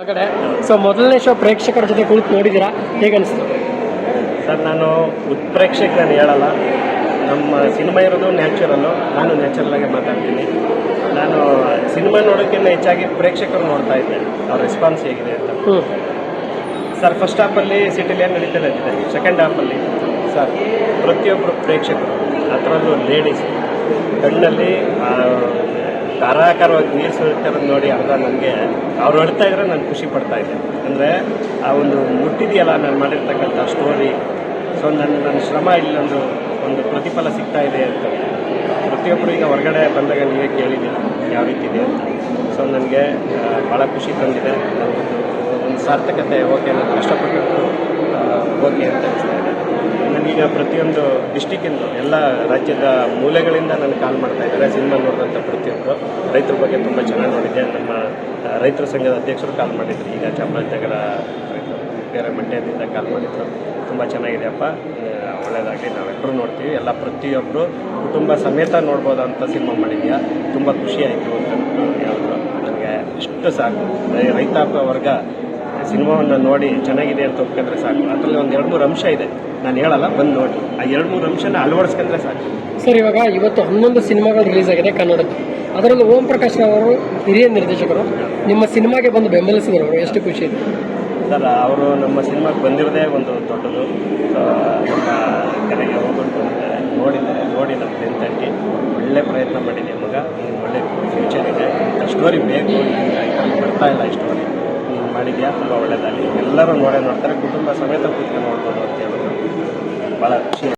ಒಳಗಡೆ ಸೊ ಮೊದಲನೇ ಶೋ ಪ್ರೇಕ್ಷಕರ ಜೊತೆ ಕುಳಿತು ನೋಡಿದ್ದೀರಾ, ಹೇಗೆ ಅನಿಸ್ತು ಸರ್? ನಾನು ಉತ್ಪ್ರೇಕ್ಷಕ ನಾನು ಹೇಳಲ್ಲ. ನಮ್ಮ ಸಿನಿಮಾ ಇರೋದು ನ್ಯಾಚುರಲ್ಲು, ನಾನು ನ್ಯಾಚುರಲಾಗೆ ಮಾತಾಡ್ತೀನಿ. ನಾನು ಸಿನಿಮಾ ನೋಡೋಕ್ಕಿಂತ ಹೆಚ್ಚಾಗಿ ಪ್ರೇಕ್ಷಕರು ನೋಡ್ತಾ ಇದ್ದೆ, ಅವ್ರ ರೆಸ್ಪಾನ್ಸ್ ಹೇಗಿದೆ ಅಂತ. ಸರ್, ಫಸ್ಟ್ ಹಾಫಲ್ಲಿ ಸಿಟಿಲಿ ಏನು ನಡೀತದೆ ಇದೆ, ಸೆಕೆಂಡ್ ಹಾಫಲ್ಲಿ ಸರ್ ಪ್ರತಿಯೊಬ್ಬರು ಪ್ರೇಕ್ಷಕರು, ಅದರಲ್ಲೂ ಲೇಡೀಸ್ ಕಣ್ಣಲ್ಲಿ ಧಾರಾಕಾರವಾಗಿ ನೀರು ಸುರಿತಿರೋದು ನೋಡಿ ಅರ್ಧ ನನಗೆ ಅವ್ರು ಹೊಡ್ತಾ ಇದ್ರೆ ನಾನು ಖುಷಿ ಪಡ್ತಾ ಇದ್ದೆ. ಅಂದರೆ ಆ ಒಂದು ಮುಟ್ಟಿದೆಯಲ್ಲ ನಾನು ಮಾಡಿರ್ತಕ್ಕಂಥ ಸ್ಟೋರಿ, ಸೊ ನನ್ನ ಶ್ರಮ ಇಲ್ಲೊಂದು ಪ್ರತಿಫಲ ಸಿಗ್ತಾ ಇದೆ ಅಂತ. ಪ್ರತಿಯೊಬ್ಬರು ಈಗ ಹೊರಗಡೆ ಬಂದಾಗ ನೀವೇ ಕೇಳಿದ್ದೀರ ಯಾವ ರೀತಿ ಇದೆ ಅಂತ. ಸೊ ನನಗೆ ಭಾಳ ಖುಷಿ ತಂದಿದೆ. ಒಂದು ಸಾರ್ಥಕತೆ, ಓಕೆ ನಾನು ಕಷ್ಟಪಟ್ಟು ಓಕೆ ಅಂತ ಅನಿಸ್ತಾ ಇದೆ. ನನಗೀಗ ಪ್ರತಿಯೊಂದು ಡಿಸ್ಟಿಕ್ಕಿಂದ ಎಲ್ಲ ರಾಜ್ಯದ ಮೂಲೆಗಳಿಂದ ನನಗೆ ಕಾಲ್ ಮಾಡ್ತಾ ಇದ್ದಾರೆ. ಸಿನಿಮಾ ನೋಡಿದಂಥ ಪ್ರತಿಯೊಬ್ಬರು ರೈತರ ಬಗ್ಗೆ ತುಂಬ ಚೆನ್ನಾಗಿ ನೋಡಿದ್ದೆ. ನಮ್ಮ ರೈತರ ಸಂಘದ ಅಧ್ಯಕ್ಷರು ಕಾಲ್ ಮಾಡಿದ್ರು, ಈಗ ಚಾಮರಾಜನಗರ ಬೇರೆ ಮಂಡ್ಯದಿಂದ ಕಾಲ್ ಮಾಡಿದ್ರು. ತುಂಬ ಚೆನ್ನಾಗಿದೆಯಪ್ಪ, ಒಳ್ಳೆಯದಾಗಲಿ, ನಾವೆಲ್ಲರೂ ನೋಡ್ತೀವಿ, ಎಲ್ಲ ಪ್ರತಿಯೊಬ್ಬರು ಕುಟುಂಬ ಸಮೇತ ನೋಡ್ಬೋದಂಥ ಸಿನಿಮಾ ಮಾಡಿದ್ಯಾ, ತುಂಬ ಖುಷಿಯಾಯಿತು ಅಂತ ಹೇಳಿದ್ರು. ನನಗೆ ಇಷ್ಟು ಸಾಕು. ರೈತಾಪಿ ವರ್ಗ ಸಿನಿಮಾವನ್ನು ನೋಡಿ ಚೆನ್ನಾಗಿದೆ ಅಂತ ಒಪ್ಕೊಂಡ್ರೆ ಸಾಕು. ಅದರಲ್ಲಿ ಒಂದು 2-3 ಅಂಶ ಇದೆ, ನಾನು ಹೇಳಲ್ಲ, ಬಂದು ನೋಡಿ. ಆ 2-3 ಅಂಶನ ಅಳವಡಿಸ್ಕೊಂಡ್ರೆ ಸಾಕು. ಸರ್, ಇವಾಗ ಇವತ್ತು 11 ಸಿನಿಮಾಗಳು ರಿಲೀಸ್ ಆಗಿದೆ ಕನ್ನಡದ್ದು. ಅದರಲ್ಲೂ ಓಂ ಪ್ರಕಾಶ್ ಅವರು ಹಿರಿಯ ನಿರ್ದೇಶಕರು ನಿಮ್ಮ ಸಿನಿಮಾಗೆ ಬಂದು ಬೆಂಬಲಿಸಿದರು, ಅವರು ಎಷ್ಟು ಖುಷಿ ಇದೆ ಸರ್? ಅವರು ನಮ್ಮ ಸಿನಿಮಾಗೆ ಬಂದಿರೋದೇ ಒಂದು ದೊಡ್ಡದು. ನಮ್ಮ ಕಡೆಗೆ ಹೋಗ್ಬಿಟ್ಟು ನೋಡಿದ್ದಾರೆ, ನೋಡಿ ನಮ್ಮ ಬೆಂತಟ್ಟಿ ಒಳ್ಳೆ ಪ್ರಯತ್ನ ಮಾಡಿದೆ ಮಗ, ಒಳ್ಳೆ ಫ್ಯೂಚರ್ ಇದೆ, ಸ್ಟೋರಿ ಬೇಕು, ಬರ್ತಾ ಇಲ್ಲ ಈ ಸ್ಟೋರಿ ಮಾಡಿದ್ಯಾ, ತುಂಬ ಒಳ್ಳೆಯದಾಗಲಿ, ಎಲ್ಲರೂ ನೋಡ್ತಾರೆ, ಕುಟುಂಬ ಸಮೇತ ಕೂತ್ಕೊಂಡು ನೋಡ್ಬೋದು ಅಂತ ಹೇಳಿದ್ರು. ಭಾಳ ಖುಷಿ.